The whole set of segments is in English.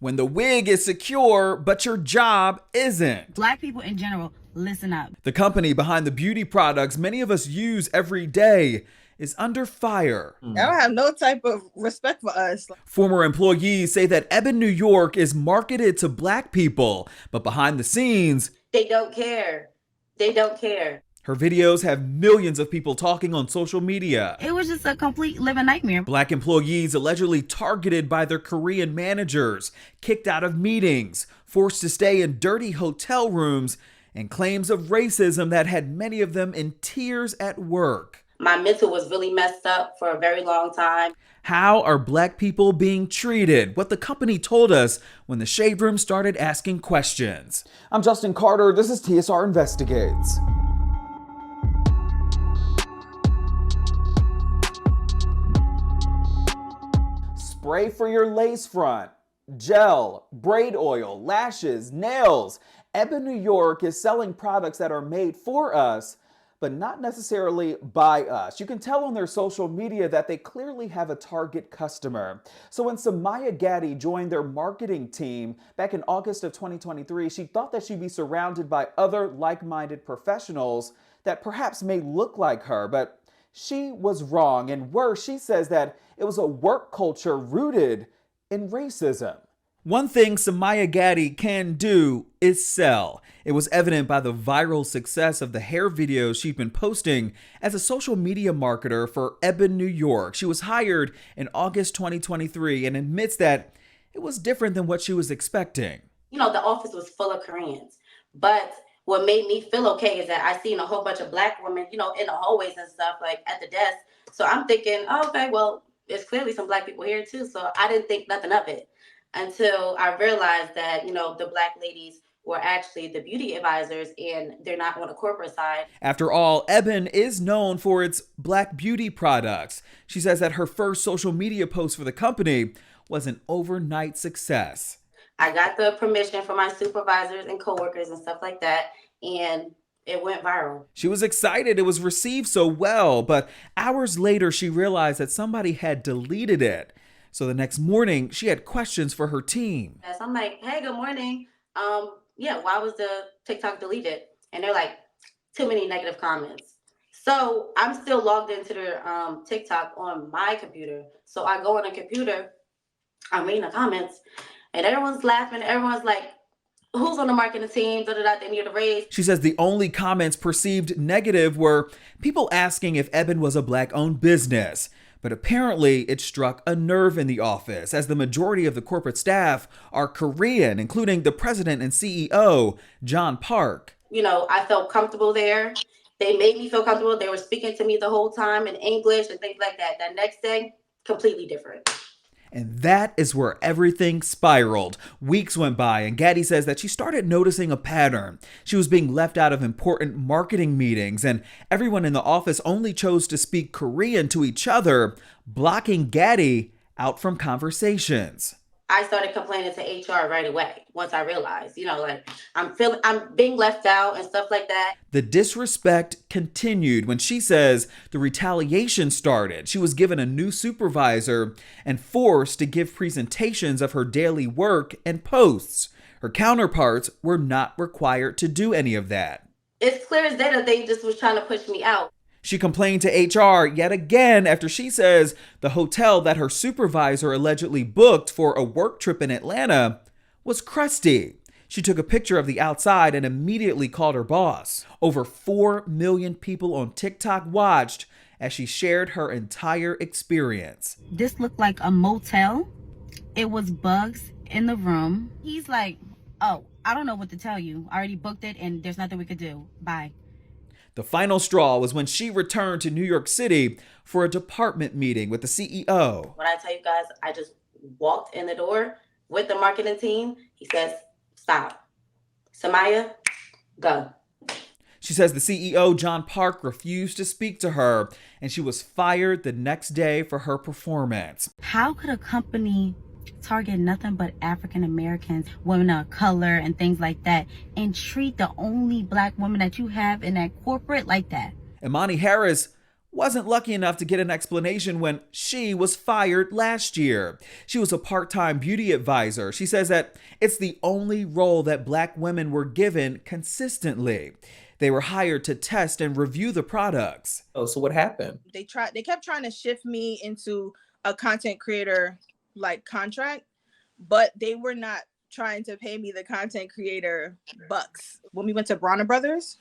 When the wig is secure, but your job isn't. Black people in general, listen up. The company behind the beauty products many of us use every day is under fire. I don't have no type of respect for us. Former employees say that Ebin, New York is marketed to black people, but behind the scenes, they don't care. They don't care. Her videos have millions of people talking on social media. It was just a complete living nightmare. Black employees allegedly targeted by their Korean managers, kicked out of meetings, forced to stay in dirty hotel rooms, and claims of racism that had many of them in tears at work. My mental was really messed up for a very long time. How are black people being treated? What the company told us when the Shade Room started asking questions. I'm Justin Carter. This is TSR Investigates. Spray for your lace front, gel, braid oil, lashes, nails. Ebin, New York is selling products that are made for us, but not necessarily by us. You can tell on their social media that they clearly have a target customer. So when Samaya Gaddy joined their marketing team back in August of 2023, she thought that she'd be surrounded by other like-minded professionals that perhaps may look like her, but she was wrong. And worse, she says that it was a work culture rooted in racism. One thing Samaya Gaddy can do is sell. It was evident by the viral success of the hair videos she'd been posting as a social media marketer for Ebin, New York. She was hired in August 2023 and admits that it was different than what she was expecting. You know, the office was full of Koreans, but what made me feel okay is that I seen a whole bunch of black women, you know, in the hallways and stuff, like at the desk. So I'm thinking, oh, okay, well, there's clearly some black people here too. So I didn't think nothing of it until I realized that, you know, the black ladies were actually the beauty advisors and they're not on the corporate side. After all, Ebin is known for its black beauty products. She says that her first social media post for the company was an overnight success. I got the permission from my supervisors and coworkers and stuff like that, and it went viral. She was excited it was received so well, but hours later she realized that somebody had deleted it. So the next morning, she had questions for her team. So I'm like, hey, good morning. Yeah, why was the TikTok deleted? And they're like, too many negative comments. So I'm still logged into their TikTok on my computer. So I go on the computer, I'm reading the comments, and everyone's laughing. Everyone's like, who's on the marketing team? They need a raise. She says the only comments perceived negative were people asking if Ebin was a black-owned business. But apparently it struck a nerve in the office, as the majority of the corporate staff are Korean, including the president and CEO, John Park. You know, I felt comfortable there. They made me feel comfortable. They were speaking to me the whole time in English and things like that. That next day, completely different. And that is where everything spiraled. Weeks went by and Gaddy says that she started noticing a pattern. She was being left out of important marketing meetings and everyone in the office only chose to speak Korean to each other, blocking Gaddy out from conversations. I started complaining to HR right away once I realized, you know, like I'm being left out and stuff like that. The disrespect continued when she says the retaliation started. She was given a new supervisor and forced to give presentations of her daily work and posts. Her counterparts were not required to do any of that. It's clear as day that they just was trying to push me out. She complained to HR yet again after she says the hotel that her supervisor allegedly booked for a work trip in Atlanta was crusty. She took a picture of the outside and immediately called her boss. Over 4 million people on TikTok watched as she shared her entire experience. This looked like a motel. It was bugs in the room. He's like, oh, I don't know what to tell you. I already booked it and there's nothing we could do. Bye. The final straw was when she returned to New York City for a department meeting with the CEO. When I tell you guys, I just walked in the door with the marketing team. He says, stop. Samaya, go. She says the CEO, John Park, refused to speak to her and she was fired the next day for her performance. How could a company target nothing but African Americans, women of color and things like that, and treat the only black woman that you have in that corporate like that? Imani Harris wasn't lucky enough to get an explanation when she was fired last year. She was a part-time beauty advisor. She says that it's the only role that Black women were given consistently. They were hired to test and review the products. Oh, so what happened? They kept trying to shift me into a content creator like contract, but they were not trying to pay me the content creator bucks. When we went to Bronner Brothers,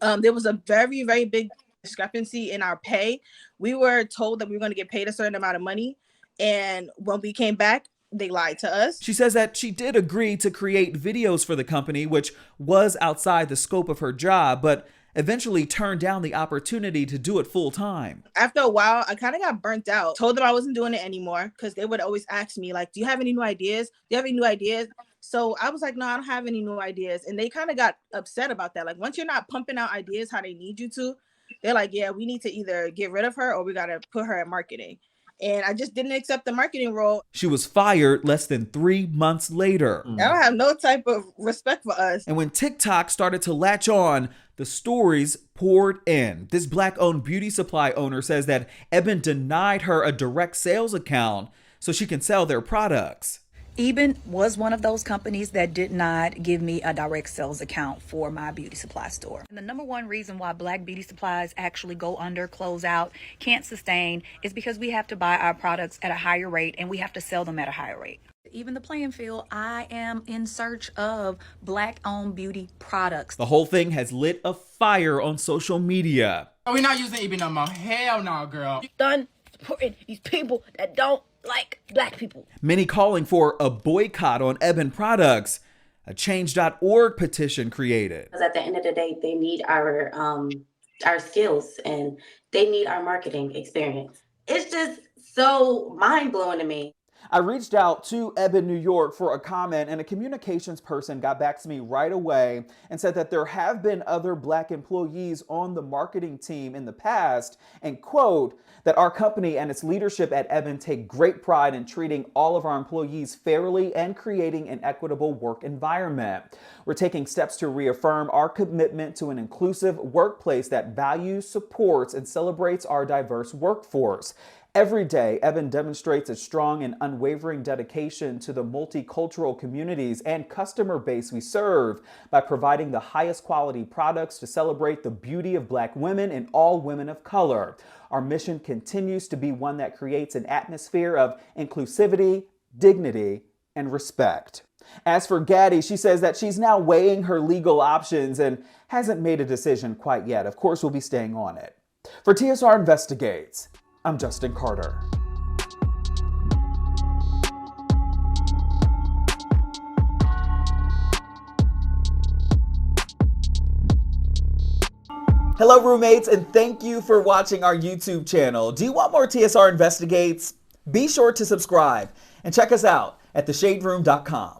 there was a very, very big discrepancy in our pay. We were told that we were going to get paid a certain amount of money, and when we came back, they lied to us. She says that she did agree to create videos for the company, which was outside the scope of her job, but eventually turned down the opportunity to do it full time. After a while, I kind of got burnt out. Told them I wasn't doing it anymore because they would always ask me, like, do you have any new ideas? Do you have any new ideas? So I was like, no, I don't have any new ideas. And they kind of got upset about that. Like, once you're not pumping out ideas how they need you to, they're like, yeah, we need to either get rid of her or we got to put her at marketing. And I just didn't accept the marketing role. She was fired less than 3 months later. I don't have no type of respect for us. And when TikTok started to latch on, the stories poured in. This Black-owned beauty supply owner says that Ebin denied her a direct sales account so she can sell their products. Ebin was one of those companies that did not give me a direct sales account for my beauty supply store. And the number one reason why Black beauty supplies actually go under, close out, can't sustain is because we have to buy our products at a higher rate and we have to sell them at a higher rate. Even the playing field, I am in search of Black-owned beauty products. The whole thing has lit a fire on social media. We're not using Ebin no more. Hell no, girl. Done supporting these people that don't like Black people. Many calling for a boycott on Ebin products. A change.org petition created. Because at the end of the day, they need our skills and they need our marketing experience. It's just so mind-blowing to me. I reached out to Ebin, New York for a comment, and a communications person got back to me right away and said that there have been other Black employees on the marketing team in the past, and quote, that our company and its leadership at Ebin take great pride in treating all of our employees fairly and creating an equitable work environment. We're taking steps to reaffirm our commitment to an inclusive workplace that values, supports, and celebrates our diverse workforce. Every day, Ebin demonstrates a strong and unwavering dedication to the multicultural communities and customer base we serve by providing the highest quality products to celebrate the beauty of Black women and all women of color. Our mission continues to be one that creates an atmosphere of inclusivity, dignity, and respect. As for Gaddy, she says that she's now weighing her legal options and hasn't made a decision quite yet. Of course, we'll be staying on it. For TSR Investigates, I'm Justin Carter. Hello roommates, and thank you for watching our YouTube channel. Do you want more TSR Investigates? Be sure to subscribe and check us out at theshaderoom.com.